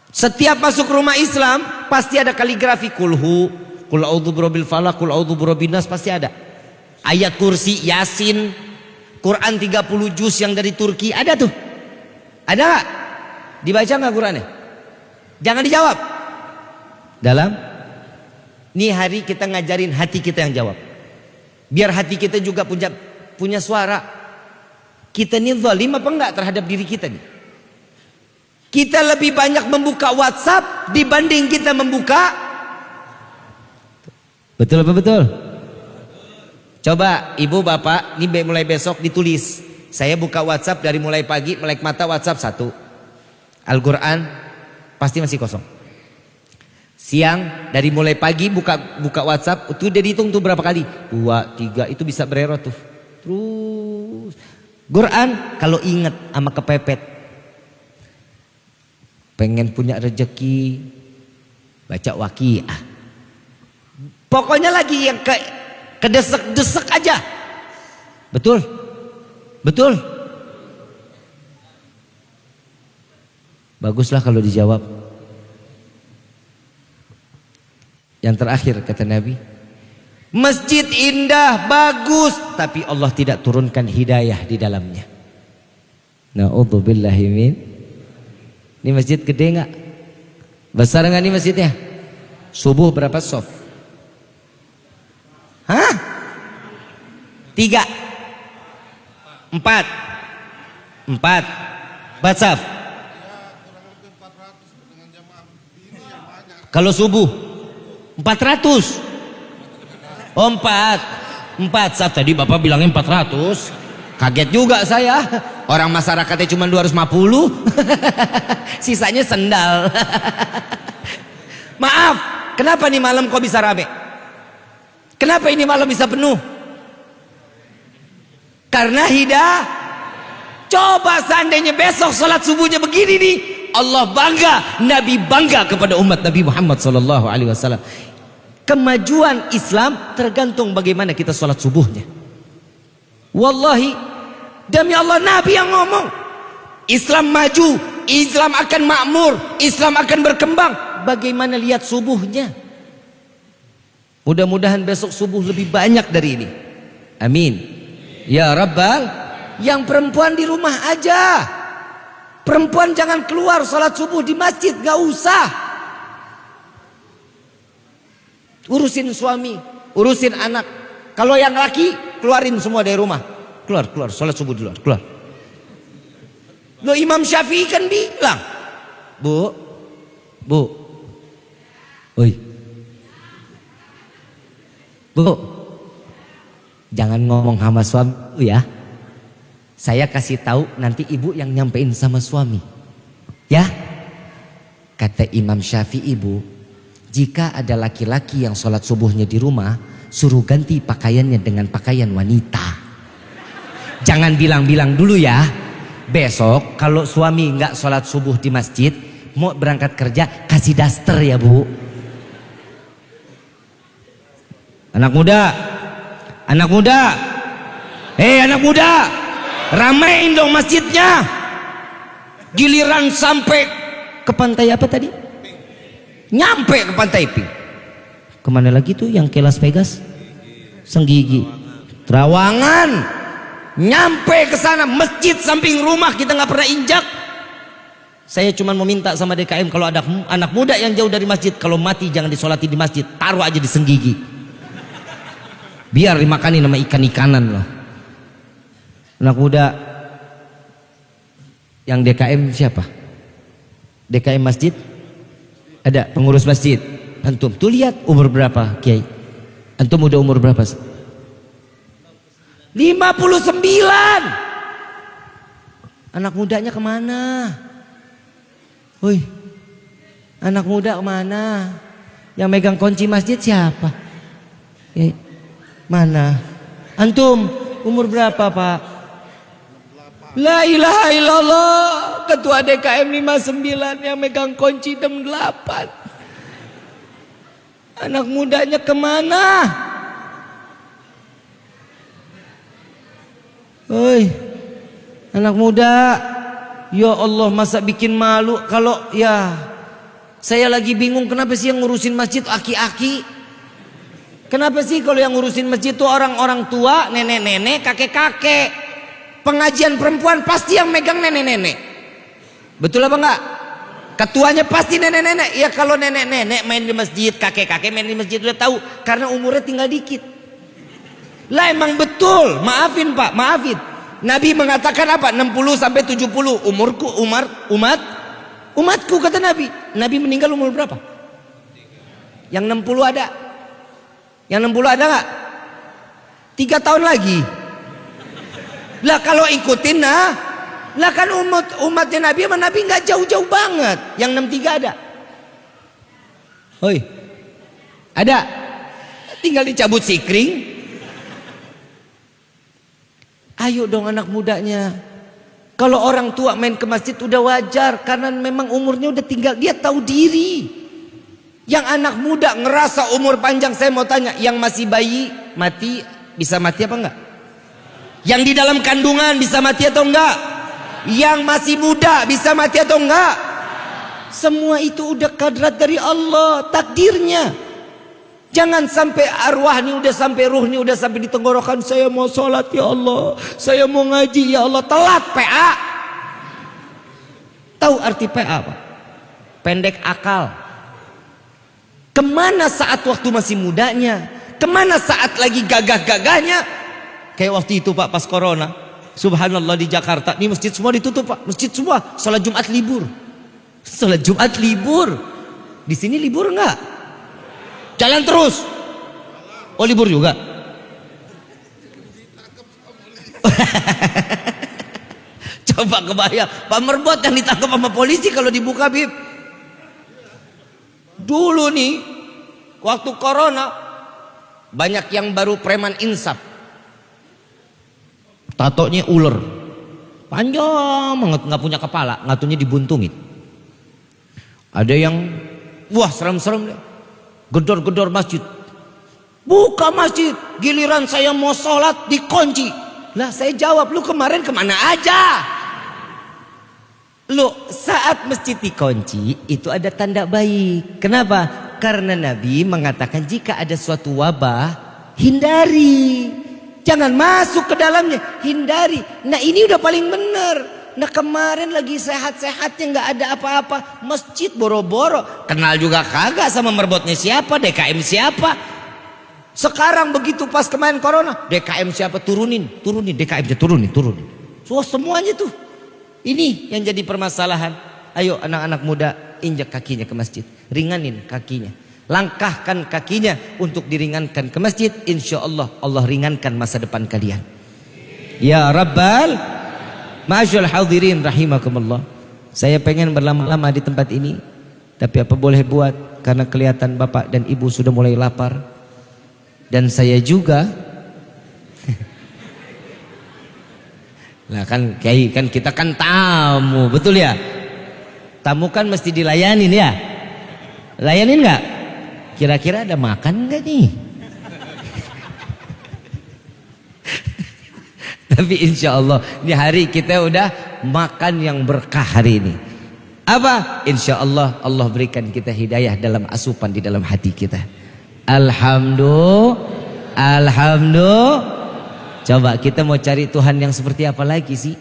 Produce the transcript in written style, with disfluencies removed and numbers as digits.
Setiap masuk rumah Islam pasti ada kaligrafi kulhu, kul a'udzu birabbil falaq, kul a'udzu birabbin nas, pasti ada. Ayat kursi, Yasin, Quran 30 juz yang dari Turki ada tuh. Ada nggak? Dibaca nggak Qurannya? Jangan dijawab. Dalam nih hari kita ngajarin hati kita yang jawab. Biar hati kita juga punya suara. Kita ini zalim apa enggak terhadap diri kita nih? Kita lebih banyak membuka WhatsApp dibanding kita membuka. Betul apa betul? Coba ibu bapak ini mulai besok ditulis. Saya buka WhatsApp dari mulai pagi, melek mata WhatsApp 1. Al-Quran pasti masih kosong. Siang dari mulai pagi buka WhatsApp itu udah dihitung tuh berapa kali? 2, 3, itu bisa bererot tuh. Terus Quran kalau ingat sama kepepet, pengen punya rezeki, baca Waqiah. Pokoknya lagi yang kedesek-desek aja. Betul? Betul? Baguslah kalau dijawab. Yang terakhir kata Nabi, masjid indah, bagus, tapi Allah tidak turunkan hidayah di dalamnya. Na'udzubillahi min. Ini masjid gede nggak? Besar nggak nih masjidnya? Subuh berapa sof? Hah? 3, 4, 4. Batsaf. Kalau subuh 400. Oh 4 saf. Tadi bapak bilangnya 400. Kaget juga saya. Orang masyarakatnya cuma 250. Sisanya sendal. Maaf, kenapa nih malam kok bisa rame? Kenapa ini malam bisa penuh? Karena hidayah. Coba seandainya besok salat subuhnya begini nih, Allah bangga, Nabi bangga kepada umat Nabi Muhammad SAW. Kemajuan Islam tergantung bagaimana kita salat subuhnya. Wallahi, demi Allah, Nabi yang ngomong, Islam maju, Islam akan makmur, Islam akan berkembang. Bagaimana lihat subuhnya? Mudah-mudahan besok subuh lebih banyak dari ini. Amin ya Rabbal. Yang perempuan di rumah aja. Perempuan jangan keluar salat subuh di masjid, gak usah. Urusin suami, urusin anak. Kalau yang laki, keluarin semua dari rumah. Keluar, salat subuh di luar, keluar. Loh, Imam Syafi'i kan bilang, Bu, oi, Bu, jangan ngomong sama suami ya. Saya kasih tahu nanti ibu yang nyampein sama suami. Ya. Kata Imam Syafi'i, Bu, jika ada laki-laki yang sholat subuhnya di rumah, suruh ganti pakaiannya dengan pakaian wanita. Jangan bilang-bilang dulu ya. Besok kalau suami nggak sholat subuh di masjid, mau berangkat kerja, kasih daster ya, Bu. Anak muda, anak muda, ramein dong masjidnya. Giliran sampai ke pantai apa tadi? Nyampe ke pantai Pink. Kemana lagi tuh yang ke Las Vegas? Senggigi, Trawangan. Nyampe ke sana, masjid samping rumah kita nggak pernah injak. Saya cuma mau minta sama DKM, kalau ada anak muda yang jauh dari masjid, kalau mati jangan disolati di masjid, taruh aja di Senggigi. Biar dimakanin sama ikan-ikanan loh. Anak muda yang DKM siapa? DKM masjid? Ada pengurus masjid. Antum tuh lihat umur berapa Kiai? Antum udah umur berapa? 59. Anak mudanya kemana? Woi, anak muda kemana? Yang megang kunci masjid siapa? Mana? Antum umur berapa, Pak? La ilaha illallah. Ketua DKM 59 yang megang kunci jam 8. Anak mudanya kemana? Oi, anak muda, ya Allah, masa bikin malu kalau ya Saya lagi bingung kenapa sih yang ngurusin masjid aki-aki? Kenapa sih kalau yang ngurusin masjid itu orang-orang tua, nenek-nenek, kakek-kakek? Pengajian perempuan pasti yang megang nenek-nenek. Betul apa enggak? Ketuanya pasti nenek-nenek. Ya kalau nenek-nenek main di masjid, kakek-kakek main di masjid udah tahu karena umurnya tinggal dikit. Lah emang betul, maafin Pak, maafin. Nabi mengatakan apa? 60 sampai 70 umatku kata Nabi. Nabi meninggal umur berapa? Yang 60 ada? Yang 60 ada nggak? 3 tahun lagi. Lah kalau ikutin lah kan umatnya Nabi sama Nabi nggak jauh-jauh banget. Yang 63 ada? Hoi, ada? Tinggal dicabut sikring. Ayo dong anak mudanya. Kalau orang tua main ke masjid udah wajar karena memang umurnya udah tinggal, dia tahu diri. Yang anak muda ngerasa umur panjang, saya mau tanya, yang masih bayi mati bisa mati apa enggak? Yang di dalam kandungan bisa mati atau enggak? Yang masih muda bisa mati atau enggak? Semua itu udah kadrat dari Allah, takdirnya. Jangan sampai arwah ini udah sampai ruh ini udah sampai di tenggorokan, saya mau sholat ya Allah, saya mau ngaji ya Allah, telat PA. Tahu arti PA apa? Pendek akal. Kemana saat waktu masih mudanya? Kemana saat lagi gagah-gagahnya? Kayak waktu itu Pak pas corona, subhanallah di Jakarta, ini masjid semua ditutup Pak, masjid semua, sholat Jumat libur. Sholat Jumat libur. Di sini libur enggak? Jalan terus. Oh libur juga. Coba kebayang Pak Merbot yang ditangkap sama polisi kalau dibuka bib. Dulu nih waktu corona banyak yang baru preman insaf. Tatonya ular. Panjang banget, nggak punya kepala, ngatunya dibuntungin. Ada yang wah serem-serem deh. Gedor-gedor masjid, buka masjid, giliran saya mau sholat dikunci. Lah saya jawab, lu kemarin kemana aja? Lu saat masjid dikunci itu ada tanda baik. Kenapa? Karena Nabi mengatakan jika ada suatu wabah, hindari, jangan masuk ke dalamnya, hindari. Nah ini udah paling benar. Nah kemarin lagi sehat-sehatnya nggak ada apa-apa, masjid boro-boro, kenal juga kagak sama merbotnya siapa, DKM siapa. Sekarang begitu pas kemarin corona, DKM siapa, turunin DKM-nya, turunin. So semuanya tuh. Ini yang jadi permasalahan. Ayo anak-anak muda, injak kakinya ke masjid, ringanin kakinya, langkahkan kakinya untuk diringankan ke masjid. Insya Allah Allah ringankan masa depan kalian. Ya Rabbal Ma'asyul hadirin rahimakumullah. Saya pengen berlama-lama di tempat ini, tapi apa boleh buat, karena kelihatan bapak dan ibu sudah mulai lapar. Dan saya juga lah kan kiai, kan kita kan tamu, betul ya? Tamu kan mesti dilayanin ya. Layanin nggak? Kira-kira ada makan nggak nih? Tapi insya Allah ini hari kita udah makan yang berkah hari ini. Apa? Insya Allah Allah berikan kita hidayah dalam asupan di dalam hati kita. Alhamdulillah. Coba kita mau cari Tuhan yang seperti apa lagi sih?